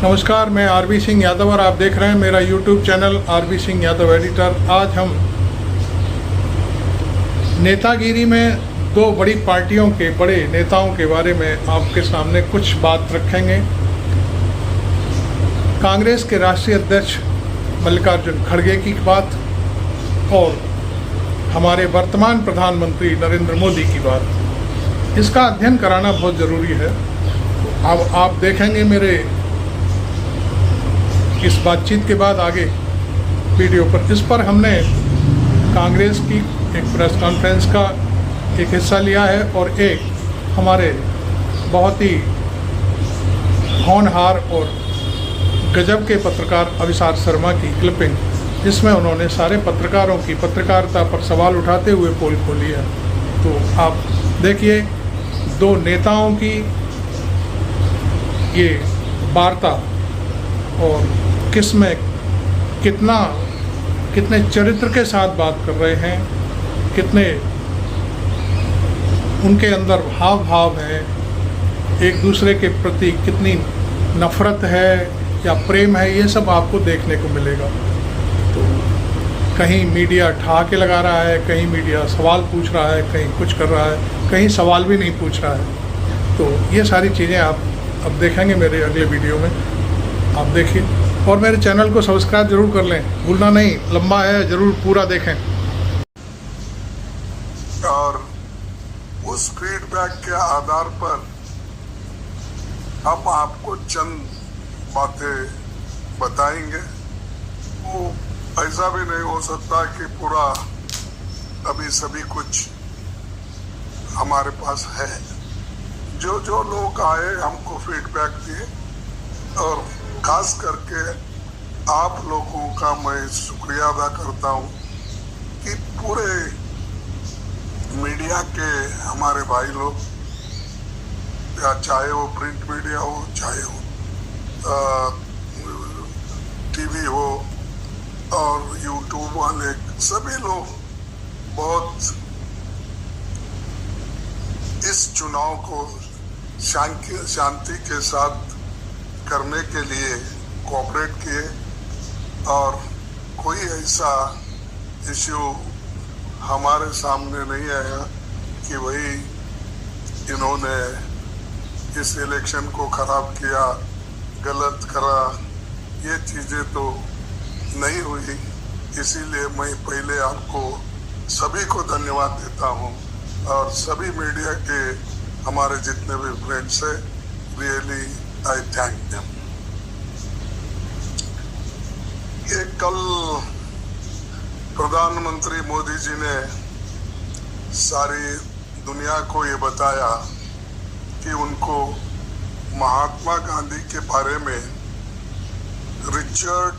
नमस्कार, मैं आरबी सिंह यादव और आप देख रहे हैं मेरा YouTube channel R B Singh Yadav editor. आज हम नेतागिरी में दो बड़ी पार्टियों के बड़े नेताओं के बारे में आपके सामने कुछ बात रखेंगे। कांग्रेस के राष्ट्रीय अध्यक्ष मल्लिकार्जुन खड़गे की बात और हमारे वर्तमान प्रधानमंत्री नरेंद्र मोदी की बात। इसका अध्ययन कराना बहुत ज़रूरी है। अब आप देखेंगे मेरे इस बातचीत के बाद आगे वीडियो पर। इस पर हमने कांग्रेस की एक प्रेस कॉन्फ्रेंस का एक हिस्सा लिया है और एक हमारे बहुत ही होनहार और गजब के पत्रकार अभिसार शर्मा की क्लिपिंग, जिसमें उन्होंने सारे पत्रकारों की पत्रकारिता पर सवाल उठाते हुए पोल खोली है। तो आप देखिए दो नेताओं की ये वार्ता और किसमें कितने चरित्र के साथ बात कर रहे हैं, कितने उनके अंदर हाव भाव है, एक दूसरे के प्रति कितनी नफरत है या प्रेम है, ये सब आपको देखने को मिलेगा। तो कहीं मीडिया ठहाके लगा रहा है, कहीं मीडिया सवाल पूछ रहा है, कहीं कुछ कर रहा है, कहीं सवाल भी नहीं पूछ रहा है। तो ये सारी चीज़ें आप अब देखेंगे मेरे अगले वीडियो में। आप देखिए और मेरे चैनल को सब्सक्राइब जरूर कर लें, भूलना नहीं, लंबा है, जरूर पूरा देखें। और उस फीडबैक के आधार पर हम आपको चंद बातें बताएंगे। वो ऐसा भी नहीं हो सकता कि पूरा अभी सभी कुछ हमारे पास है। जो जो लोग आए हमको फीडबैक दिए और खास करके आप लोगों का मैं शुक्रिया अदा करता हूँ कि पूरे मीडिया के हमारे भाई लोग, या चाहे वो प्रिंट मीडिया हो, चाहे वो टीवी हो और यूट्यूब वाले, सभी लोग बहुत इस चुनाव को शांति के साथ करने के लिए कोऑपरेट किए और कोई ऐसा इश्यू हमारे सामने नहीं आया कि वही इन्होंने इस इलेक्शन को खराब किया, गलत करा। ये चीज़ें तो नहीं हुई। इसीलिए मैं पहले आपको सभी को धन्यवाद देता हूँ और सभी मीडिया के हमारे जितने भी फ्रेंड्स हैं, रियली आई थैंक देम। ये कल प्रधानमंत्री मोदी जी ने सारी दुनिया को ये बताया कि उनको महात्मा गांधी के बारे में रिचर्ड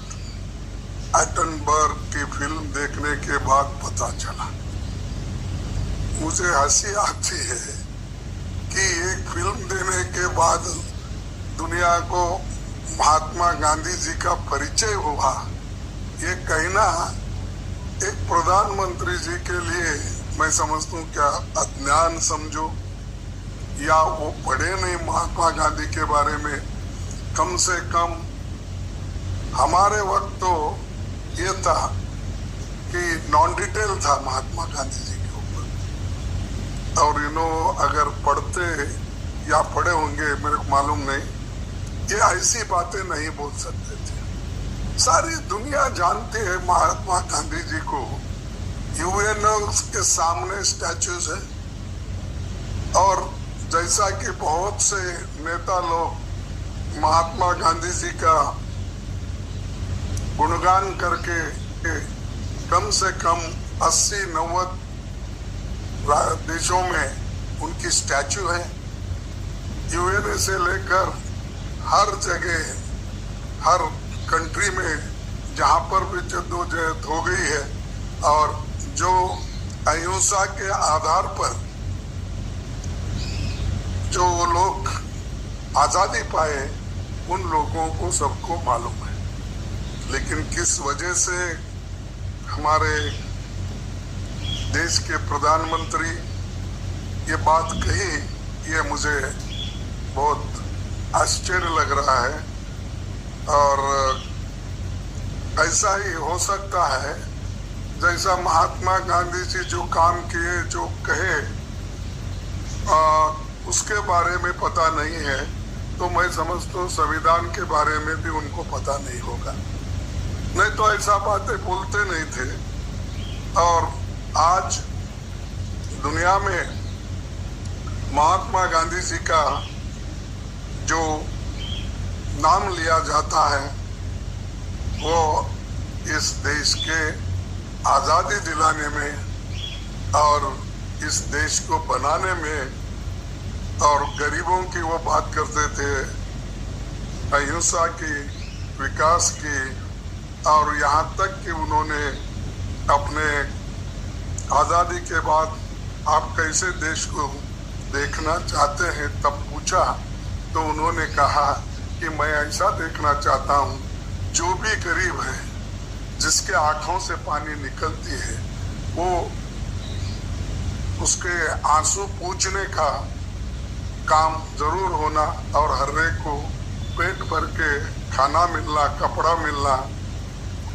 एटनबर्ग की फिल्म देखने के बाद पता चला। मुझे हंसी आती है कि एक फिल्म देने के बाद दुनिया को महात्मा गांधी जी का परिचय हुआ। ये कहना एक प्रधानमंत्री जी के लिए मैं समझता हूँ क्या अज्ञान समझो, या वो पढ़े नहीं महात्मा गांधी के बारे में। कम से कम हमारे वक्त तो ये था कि नॉन डिटेल था महात्मा गांधी जी के ऊपर, और अगर पढ़ते या पढ़े होंगे मेरे को मालूम नहीं, ये ऐसी बातें नहीं बोल सकते थे। सारी दुनिया जानती है महात्मा गांधी जी को। यूएनओ के सामने स्टैचूज है और जैसा कि बहुत से नेता लोग महात्मा गांधी जी का गुणगान करके कम से कम 80-90 देशों में उनकी स्टैचू है। यूएनए से लेकर हर जगह, हर कंट्री में जहाँ पर भी जद्दोजहद हो गई है और जो अहिंसा के आधार पर जो लोग आज़ादी पाए, उन लोगों को सबको मालूम है। लेकिन किस वजह से हमारे देश के प्रधानमंत्री ये बात कही, ये मुझे बहुत आश्चर्य लग रहा है। और ऐसा ही हो सकता है जैसा महात्मा गांधी जी जो काम किए, जो कहे, उसके बारे में पता नहीं है, तो मैं समझता हूँ संविधान के बारे में भी उनको पता नहीं होगा, नहीं तो ऐसा बातें बोलते नहीं थे। और आज दुनिया में महात्मा गांधी जी का जो नाम लिया जाता है वो इस देश के आज़ादी दिलाने में और इस देश को बनाने में, और गरीबों की वो बात करते थे, अहिंसा की, विकास की, और यहाँ तक कि उन्होंने अपने आज़ादी के बाद आप कैसे देश को देखना चाहते हैं तब पूछा, तो उन्होंने कहा कि मैं ऐसा देखना चाहता हूँ जो भी गरीब है, जिसके आंखों से पानी निकलती है, वो उसके आंसू पूंछने का काम जरूर होना, और हर एक को पेट भर के खाना मिलना, कपड़ा मिलना,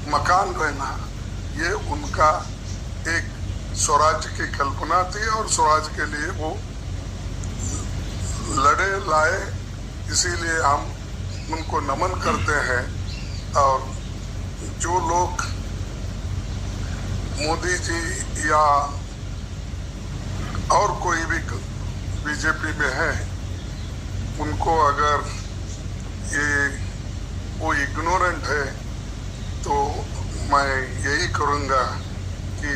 मकान रहना, ये उनका एक स्वराज की कल्पना थी और स्वराज के लिए वो लड़े लाए। इसीलिए हम उनको नमन करते हैं। और जो लोग मोदी जी या और कोई भी बीजेपी में है, उनको अगर ये वो इग्नोरेंट है, तो मैं यही करूँगा कि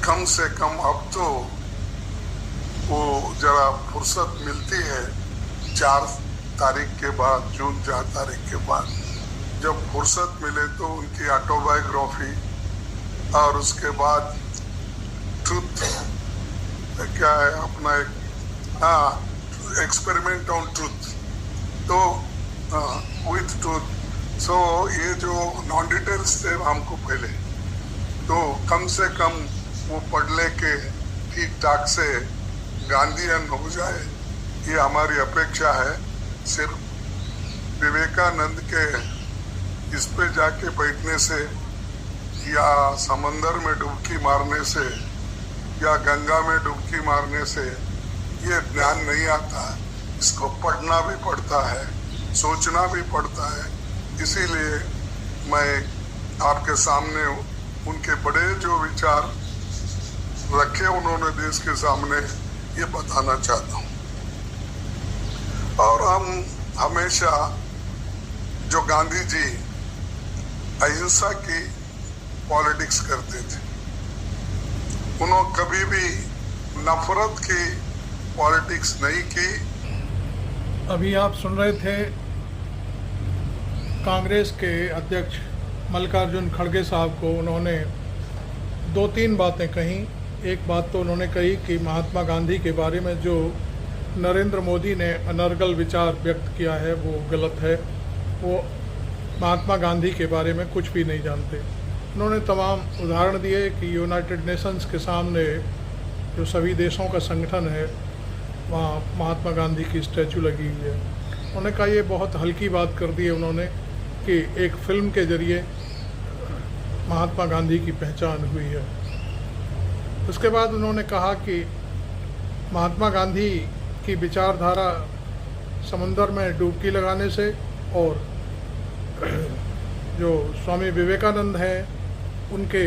कम से कम अब तो वो जरा फुर्सत मिलती है 4 तारीख के बाद, जून 4 तारीख के बाद, जब फुर्सत मिले तो उनकी ऑटोबायोग्राफी और उसके बाद ट्रुथ क्या है अपना एक एक्सपेरिमेंट ऑन ट्रुथ, तो विथ ट्रुथ। सो ये जो नॉन डिटेल्स थे हमको पहले, तो कम से कम वो पढ़ ले के ठीक ठाक से गांधीयन हो जाए, ये हमारी अपेक्षा है। सिर्फ विवेकानंद के इस पे जाके बैठने से या समंदर में डुबकी मारने से या गंगा में डुबकी मारने से ये ज्ञान नहीं आता, इसको पढ़ना भी पड़ता है, सोचना भी पड़ता है। इसीलिए मैं आपके सामने उनके बड़े जो विचार रखे उन्होंने देश के सामने, ये बताना चाहता हूँ। और हम हमेशा जो गांधी जी अहिंसा की पॉलिटिक्स करते थे, उन्होंने कभी भी नफरत की पॉलिटिक्स नहीं की। अभी आप सुन रहे थे कांग्रेस के अध्यक्ष मल्लिकार्जुन खड़गे साहब को। उन्होंने 2-3 बातें कही। एक बात तो उन्होंने कही कि महात्मा गांधी के बारे में जो नरेंद्र मोदी ने अनर्गल विचार व्यक्त किया है वो गलत है, वो महात्मा गांधी के बारे में कुछ भी नहीं जानते। उन्होंने तमाम उदाहरण दिए कि यूनाइटेड नेशंस के सामने जो सभी देशों का संगठन है, वहाँ महात्मा गांधी की स्टैचू लगी हुई है। उन्होंने कहा ये बहुत हल्की बात कर दी है उन्होंने कि एक फिल्म के जरिए महात्मा गांधी की पहचान हुई है। उसके बाद उन्होंने कहा कि महात्मा गांधी की विचारधारा समंदर में डुबकी लगाने से, और जो स्वामी विवेकानंद हैं उनके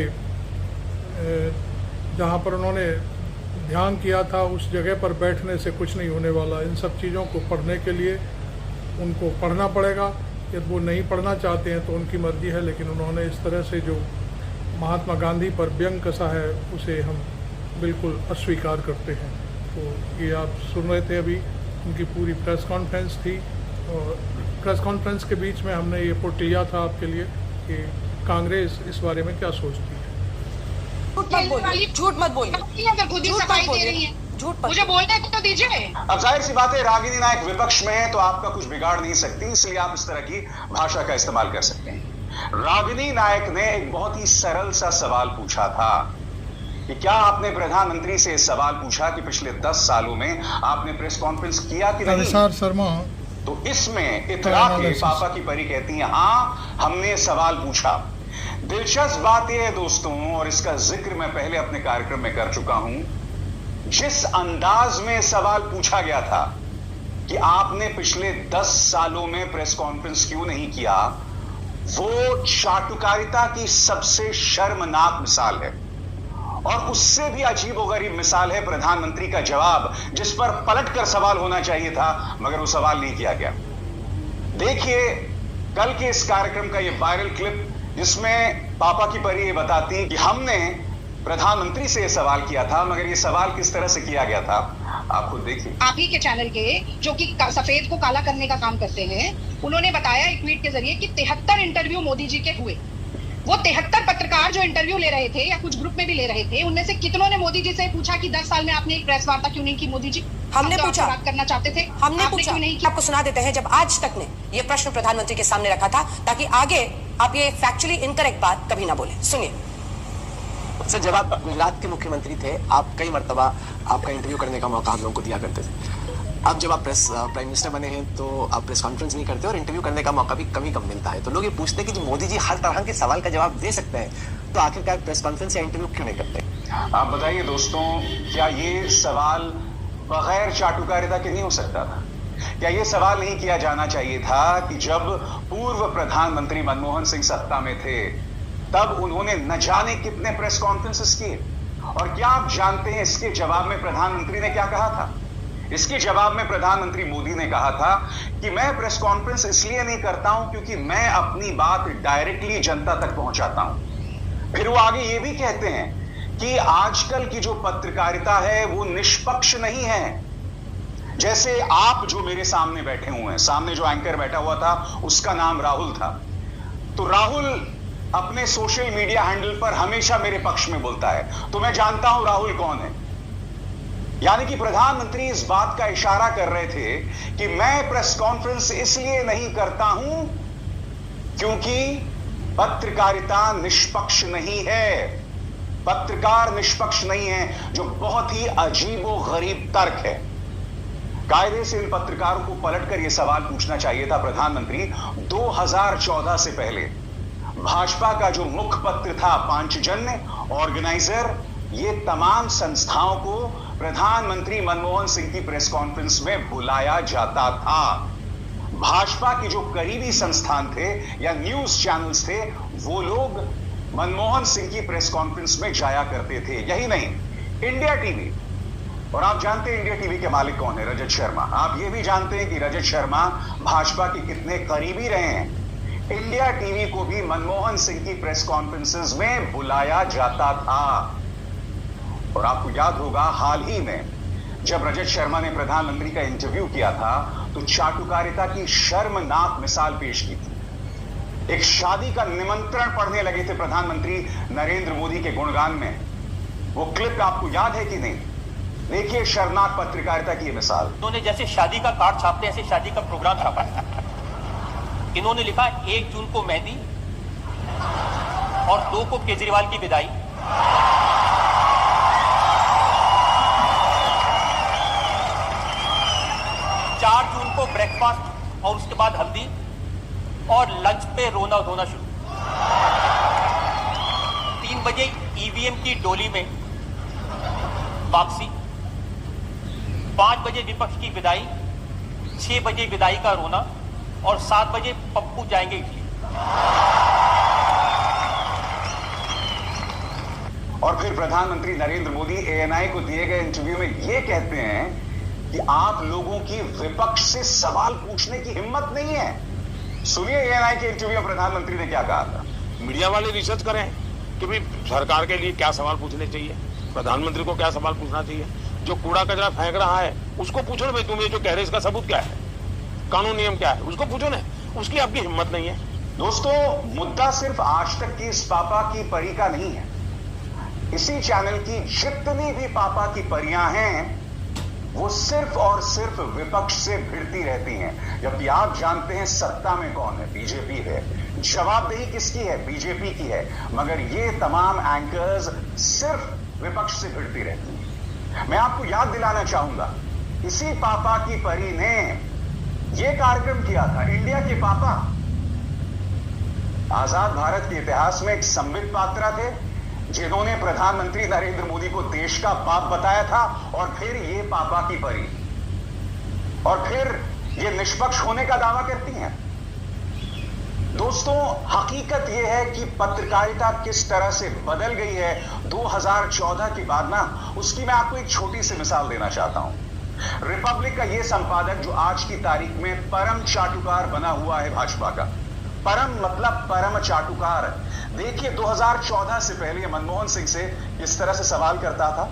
जहाँ पर उन्होंने ध्यान किया था उस जगह पर बैठने से कुछ नहीं होने वाला। इन सब चीज़ों को पढ़ने के लिए उनको पढ़ना पड़ेगा। यदि वो नहीं पढ़ना चाहते हैं तो उनकी मर्जी है, लेकिन उन्होंने इस तरह से जो महात्मा गांधी पर व्यंग कसा है उसे हम बिल्कुल अस्वीकार करते हैं। तो ये आप सुन रहे थे अभी उनकी पूरी प्रेस कॉन्फ्रेंस थी, और प्रेस कॉन्फ्रेंस के बीच में हमने ये पुट लिया था आपके लिए कि कांग्रेस इस बारे में क्या सोचती है। झूठ मत बोलिए, अगर खुद ही सफाई दे रही है, झूठ मुझे बोलने तो दीजिए। अब जाहिर सी बात है, रागिनी नायक विपक्ष में है तो आपका कुछ बिगाड़ नहीं सकती, इसलिए आप इस तरह की भाषा का इस्तेमाल कर सकते हैं। रागिनी नायक ने एक बहुत ही सरल सा सवाल पूछा था कि क्या आपने प्रधानमंत्री से सवाल पूछा कि पिछले 10 सालों में आपने प्रेस कॉन्फ्रेंस किया कि नहीं? रविसार शर्मा तो इसमें इतरा के पापा की परी कहती हैं, हाँ हमने सवाल पूछा। दिलचस्प बात यह है दोस्तों, और इसका जिक्र मैं पहले अपने कार्यक्रम में कर चुका हूं, जिस अंदाज में सवाल पूछा गया था कि आपने पिछले 10 सालों में प्रेस कॉन्फ्रेंस क्यों नहीं किया, वो चाटुकारिता की सबसे शर्मनाक मिसाल है। और उससे भी अजीबोगरीब मिसाल है प्रधानमंत्री का जवाब, जिस पर पलटकर सवाल होना चाहिए था मगर वो सवाल नहीं किया गया। देखिए कल के इस कार्यक्रम का ये वायरल क्लिप, जिसमें पापा की परी ये बताती कि हमने प्रधानमंत्री से यह सवाल किया था, मगर ये सवाल किस तरह से किया गया था आप खुद देखिए। आप ही के चैनल के जो कि सफेद को काला करने का काम करते हैं, उन्होंने बताया एक ट्वीट के जरिए कि 73 इंटरव्यू मोदी जी के हुए। वो 73 पत्रकार जो इंटरव्यू ले रहे थे या कुछ ग्रुप में भी ले रहे थे, उनमें से कितनों ने मोदी जी से पूछा कि 10 साल में आपने एक प्रेस वार्ता क्यों नहीं की मोदी जी? हमने तो पूछा, बात करना चाहते थे, हमने आपने पूछा। क्यों नहीं की? आपको सुना देते हैं, जब आज तक ने ये प्रश्न प्रधानमंत्री के सामने रखा था, ताकि आगे आप ये फैक्चुअली इनकरेक्ट बात कभी ना बोले। सुनिए सर, जब आप गुजरात के मुख्यमंत्री थे, आप कई मर्तबा आपका इंटरव्यू करने का मौका हम लोगों को दिया करते थे। अब जब आप प्राइम मिनिस्टर बने हैं तो आप प्रेस कॉन्फ्रेंस नहीं करते और इंटरव्यू करने का मौका भी कम मिलता है। तो लोग ये पूछते हैं कि जो मोदी जी हर तरह के सवाल का जवाब दे सकते हैं, तो आखिरकार प्रेस कॉन्फ्रेंस या इंटरव्यू क्यों नहीं करते? आप बताइए दोस्तों, क्या ये सवाल बगैर चाटुकारिता के नहीं हो सकता था? क्या ये सवाल नहीं किया जाना चाहिए था कि जब पूर्व प्रधानमंत्री मनमोहन सिंह सत्ता में थे, तब उन्होंने न जाने कितने प्रेस कॉन्फ्रेंसेस किए? और क्या आप जानते हैं इसके जवाब में प्रधानमंत्री ने क्या कहा था? इसके जवाब में प्रधानमंत्री मोदी ने कहा था कि मैं प्रेस कॉन्फ्रेंस इसलिए नहीं करता हूं क्योंकि मैं अपनी बात डायरेक्टली जनता तक पहुंचाता हूं। फिर वो आगे ये भी कहते हैं कि आजकल की जो पत्रकारिता है वो निष्पक्ष नहीं है। जैसे आप जो मेरे सामने बैठे हुए हैं, सामने जो एंकर बैठा हुआ था उसका नाम राहुल था, तो राहुल अपने सोशल मीडिया हैंडल पर हमेशा मेरे पक्ष में बोलता है, तो मैं जानता हूं राहुल कौन है। यानी कि प्रधानमंत्री इस बात का इशारा कर रहे थे कि मैं प्रेस कॉन्फ्रेंस इसलिए नहीं करता हूं क्योंकि पत्रकारिता निष्पक्ष नहीं है, पत्रकार निष्पक्ष नहीं है, जो बहुत ही अजीबोगरीब तर्क है। कायदे से इन पत्रकारों को पलटकर यह सवाल पूछना चाहिए था प्रधानमंत्री, 2014 से पहले भाजपा का जो मुखपत्र था पांचजन्य ऑर्गेनाइजर, ये तमाम संस्थाओं को प्रधानमंत्री मनमोहन सिंह की प्रेस कॉन्फ्रेंस में बुलाया जाता था। भाजपा के जो करीबी संस्थान थे या न्यूज चैनल्स थे, वो लोग मनमोहन सिंह की प्रेस कॉन्फ्रेंस में जाया करते थे। यही नहीं, इंडिया टीवी, और आप जानते हैं इंडिया टीवी के मालिक कौन है? रजत शर्मा। आप ये भी जानते हैं कि रजत शर्मा भाजपा के कितने करीबी रहे हैं। इंडिया टीवी को भी मनमोहन सिंह की प्रेस कॉन्फ्रेंसेस में बुलाया जाता था। और आपको याद होगा हाल ही में जब रजत शर्मा ने प्रधानमंत्री का इंटरव्यू किया था, तो चाटुकारिता की शर्मनाक मिसाल पेश की थी। एक शादी का निमंत्रण पढ़ने लगे थे प्रधानमंत्री नरेंद्र मोदी के गुणगान में। वो क्लिप आपको याद है कि नहीं? देखिए शर्मनाक पत्रकारिता की मिसाल। इन्होंने जैसे शादी का कार्ड छापते ऐसे शादी का प्रोग्राम छापा है। इन्होंने लिखा 1 जून को मेहंदी और 2 को केजरीवाल की विदाई, 4 जून को ब्रेकफास्ट और उसके बाद हल्दी और लंच पे रोना धोना शुरू। 3 बजे ईवीएम की डोली में वापसी, 5 बजे विपक्ष की विदाई, 6 बजे विदाई का रोना और 7 बजे पप्पू जाएंगे इटली। और फिर प्रधानमंत्री नरेंद्र मोदी एएनआई को दिए गए इंटरव्यू में यह कहते हैं कि आप लोगों की विपक्ष से सवाल पूछने की हिम्मत नहीं है। सुनिए एएनआई के इंटरव्यू में प्रधानमंत्री ने क्या कहा था। मीडिया वाले रिसर्च करें कि भाई सरकार के लिए क्या सवाल पूछने चाहिए, प्रधानमंत्री को क्या सवाल पूछना चाहिए। जो कूड़ा कचरा फेंक रहा है उसको पूछो ना, भाई तुम ये जो कह रहे इसका सबूत क्या है, कानून नियम क्या है, उसको पूछो ना। उसकी आपकी हिम्मत नहीं है। दोस्तों, मुद्दा सिर्फ आज तक की इस पापा की परी का नहीं है। इसी चैनल की जितनी भी पापा की परियां हैं, वो सिर्फ और सिर्फ विपक्ष से भिड़ती रहती हैं, जबकि आप जानते हैं सत्ता में कौन है? बीजेपी है। जवाबदेही किसकी है? बीजेपी की है। मगर ये तमाम एंकर्स सिर्फ विपक्ष से भिड़ती रहती हैं। मैं आपको याद दिलाना चाहूंगा, इसी पापा की परी ने यह कार्यक्रम किया था इंडिया के पापा। आजाद भारत के इतिहास में एक संबित पात्रा थे जिन्होंने प्रधानमंत्री नरेंद्र मोदी को देश का बाप बताया था, और फिर ये पापा की परी, और फिर ये निष्पक्ष होने का दावा करती हैं। दोस्तों, हकीकत यह है कि पत्रकारिता किस तरह से बदल गई है 2014 के बाद ना, उसकी मैं आपको एक छोटी सी मिसाल देना चाहता हूं। रिपब्लिक का यह संपादक जो आज की तारीख में परम चाटुकार बना हुआ है भाजपा का, परम मतलब परम चाटुकार। देखिए 2014 से पहले मनमोहन सिंह से किस तरह से सवाल करता था,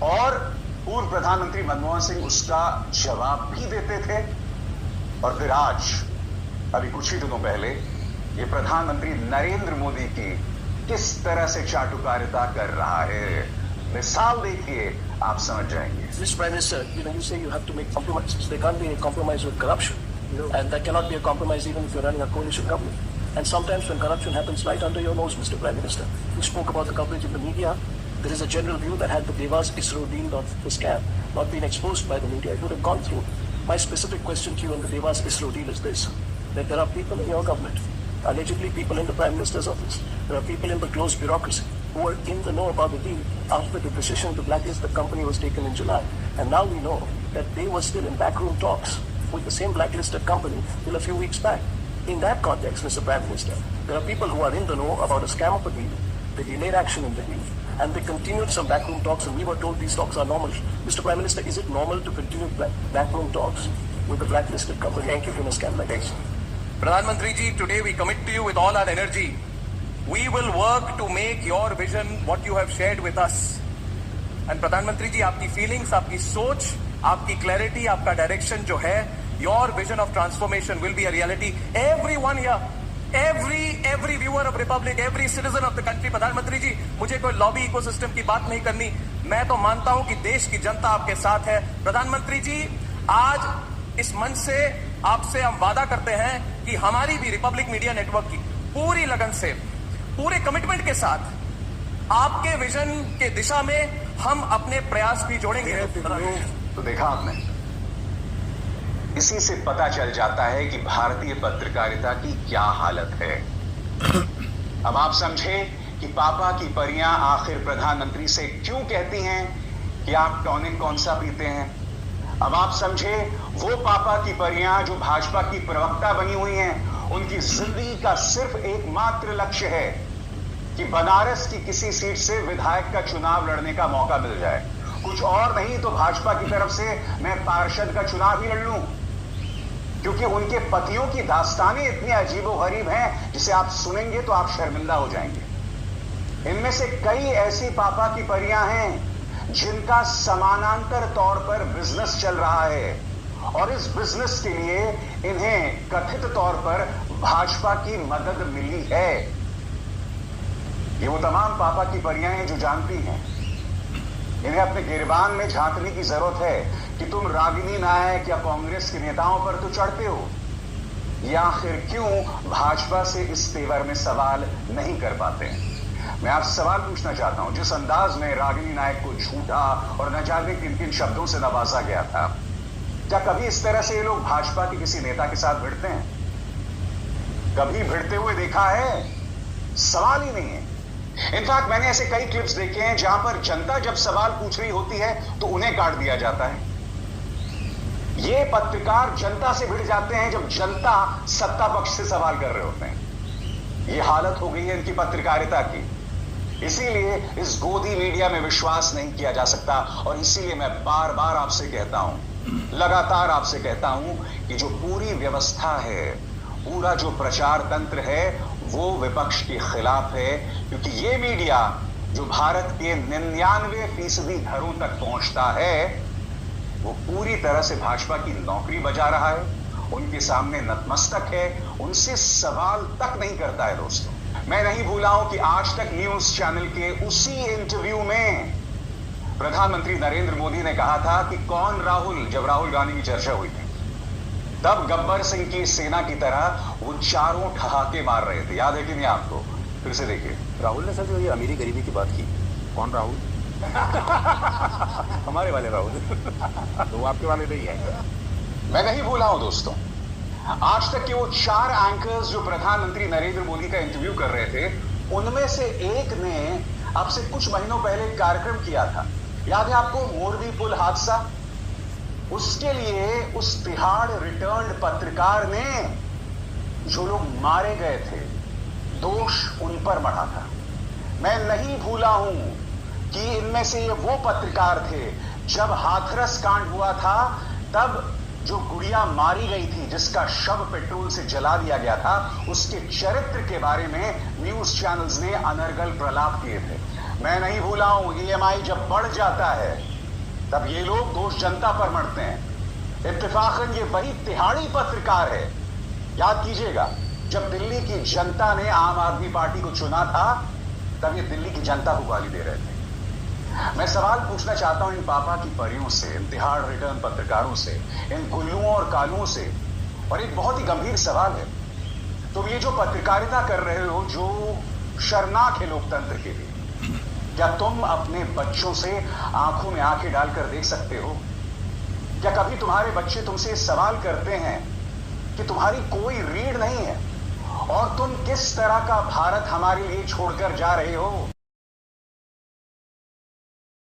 और पूर्व प्रधानमंत्री मनमोहन सिंह उसका जवाब भी देते थे। और फिर आज अभी कुछ ही दिनों पहले ये प्रधानमंत्री नरेंद्र मोदी की किस तरह से चाटुकारिता कर रहा है, मिसाल देखिए, आप समझ जाएंगे। Mr. Prime Minister, you say you have to make compromises. There can't be a compromise with corruption, and there cannot be a compromise even if you're running a coalition government. And sometimes when corruption happens right under your nose, Mr. Prime Minister, you spoke about the coverage in the media. There is a general view that had the Devas ISRO deal of the scam not been exposed by the media, it would have gone through. My specific question to you on the Devas ISRO deal is this: that there are people in your government, allegedly people in the Prime Minister's office, there are people in the closed bureaucracy who were in the know about the deal after the decision to blacklist the company was taken in July. And now we know that they were still in backroom talks with the same blacklisted company till a few weeks back. In that context, Mr. Prime Minister, there are people who are in the know about a scam of a deal, they delayed action in the deal, and they continued some backroom talks, and we were told these talks are normal. Mr. Prime Minister, is it normal to continue backroom talks with the blacklisted company? Thank you for a scam like this. Pradhan Mantri ji, today we commit to you with all our energy. We will work to make your vision what you have shared with us. And Pradhan Mantri ji, आपकी feelings, आपकी सोच, आपकी clarity, आपका direction जो है, your vision of transformation will be a reality. Everyone here, every viewer of Republic, every citizen of the country, प्रधानमंत्री जी, मुझे कोई लॉबी इकोसिस्टम की बात नहीं करनी। मैं तो मानता हूं कि देश की जनता आपके साथ है। प्रधानमंत्री जी, आज इस मंच से आपसे हम वादा करते हैं कि हमारी भी रिपब्लिक मीडिया नेटवर्क की पूरी लगन से, पूरे कमिटमेंट के साथ आपके विजन के दिशा में हम अपने प्रयास भी जोड़ेंगे। तो देखा आपने, इसी से पता चल जाता है कि भारतीय पत्रकारिता की क्या हालत है। अब आप समझे कि पापा की परियां आखिर प्रधानमंत्री से क्यों कहती हैं कि आप टॉनिक कौन सा पीते हैं। अब आप समझे वो पापा की परियां जो भाजपा की प्रवक्ता बनी हुई हैं, उनकी जिंदगी का सिर्फ एकमात्र लक्ष्य है कि बनारस की किसी सीट से विधायक का चुनाव लड़ने का मौका मिल जाए, कुछ और नहीं तो भाजपा की तरफ से मैं पार्षद का चुनाव ही लड़ लूं। क्योंकि उनके पतियों की दास्तानें इतनी अजीबोगरीब हैं जिसे आप सुनेंगे तो आप शर्मिंदा हो जाएंगे। इनमें से कई ऐसी पापा की परियां हैं जिनका समानांतर तौर पर बिजनेस चल रहा है, और इस बिजनेस के लिए इन्हें कथित तौर पर भाजपा की मदद मिली है। ये वो तमाम पापा की परियां हैं जो जानती हैं इन्हें अपने गिरबान में झांकने की जरूरत है कि तुम रागिनी नायक या कांग्रेस के नेताओं पर तो चढ़ते हो, या आखिर क्यों भाजपा से इस तेवर में सवाल नहीं कर पाते हैं। मैं आपसे सवाल पूछना चाहता हूं, जिस अंदाज में रागिनी नायक को झूठा और न जाने किन किन शब्दों से नवाजा गया था, क्या कभी इस तरह से ये लोग भाजपा के किसी नेता के साथ भिड़ते हैं? कभी भिड़ते हुए देखा है? सवाल ही नहीं है। इनफैक्ट मैंने ऐसे कई क्लिप्स देखे हैं जहां पर जनता जब सवाल पूछ रही होती है तो उन्हें काट दिया जाता है। ये पत्रकार जनता से भिड़ जाते हैं जब जनता सत्ता पक्ष से सवाल कर रहे होते हैं। ये हालत हो गई है इनकी पत्रकारिता की। इसीलिए इस गोदी मीडिया में विश्वास नहीं किया जा सकता, और इसीलिए मैं बार बार आपसे कहता हूं, लगातार आपसे कहता हूं कि जो पूरी व्यवस्था है, पूरा जो प्रचार तंत्र है, वो विपक्ष के खिलाफ है। क्योंकि ये मीडिया जो भारत के 99% घरों तक पहुंचता है, वो पूरी तरह से भाजपा की नौकरी बजा रहा है, उनके सामने नतमस्तक है, उनसे सवाल तक नहीं करता है। दोस्तों, मैं नहीं भूला हूं कि आज तक न्यूज चैनल के उसी इंटरव्यू में प्रधानमंत्री नरेंद्र मोदी ने कहा था कि कौन राहुल, जब राहुल गांधी की चर्चा हुई थी, तब गब्बर सिंह की सेना की तरह वो चारों ठहाके मार रहे थे। याद है कि नहीं आपको? फिर से देखिए। राहुल ने सर जो ये अमीरी गरीबी की बात की, कौन राहुल? हमारे वाले राहुल। तो वो आपके वाले नहीं है। मैं नहीं भूला हूं दोस्तों, आज तक के वो 4 एंकर्स जो प्रधानमंत्री नरेंद्र मोदी का इंटरव्यू कर रहे थे, उनमें से एक ने अब से कुछ महीनों पहले एक कार्यक्रम किया था, याद है आपको, मोरबी पुल हादसा। उसके लिए उस तिहाड़ रिटर्न्ड पत्रकार ने, जो लोग मारे गए थे, दोष उन पर मढ़ा था। मैं नहीं भूला हूं कि इनमें से ये वो पत्रकार थे, जब हाथरस कांड हुआ था तब जो गुड़िया मारी गई थी, जिसका शव पेट्रोल से जला दिया गया था, उसके चरित्र के बारे में न्यूज चैनल्स ने अनर्गल प्रलाप किए थे। मैं नहीं भूला हूं, EMI जब बढ़ जाता है तब ये लोग दोष जनता पर मढ़ते हैं। इत्तेफाकन ये वही तिहाड़ी पत्रकार है, याद कीजिएगा, जब दिल्ली की जनता ने आम आदमी पार्टी को चुना था तब ये दिल्ली की जनता को गाली दे रहे थे। मैं सवाल पूछना चाहता हूं इन पापा की परियों से, इन तिहाड़ रिटर्न पत्रकारों से, इन गुल्लुओं और कालुओं से, और एक बहुत ही गंभीर सवाल है, तुम ये जो पत्रकारिता कर रहे हो, जो शर्मनाक है लोकतंत्र के लिए, क्या तुम अपने बच्चों से आंखों में आंखें डालकर देख सकते हो? क्या कभी तुम्हारे बच्चे तुमसे सवाल करते हैं कि तुम्हारी कोई रीढ़ नहीं है और तुम किस तरह का भारत हमारे लिए छोड़कर जा रहे हो?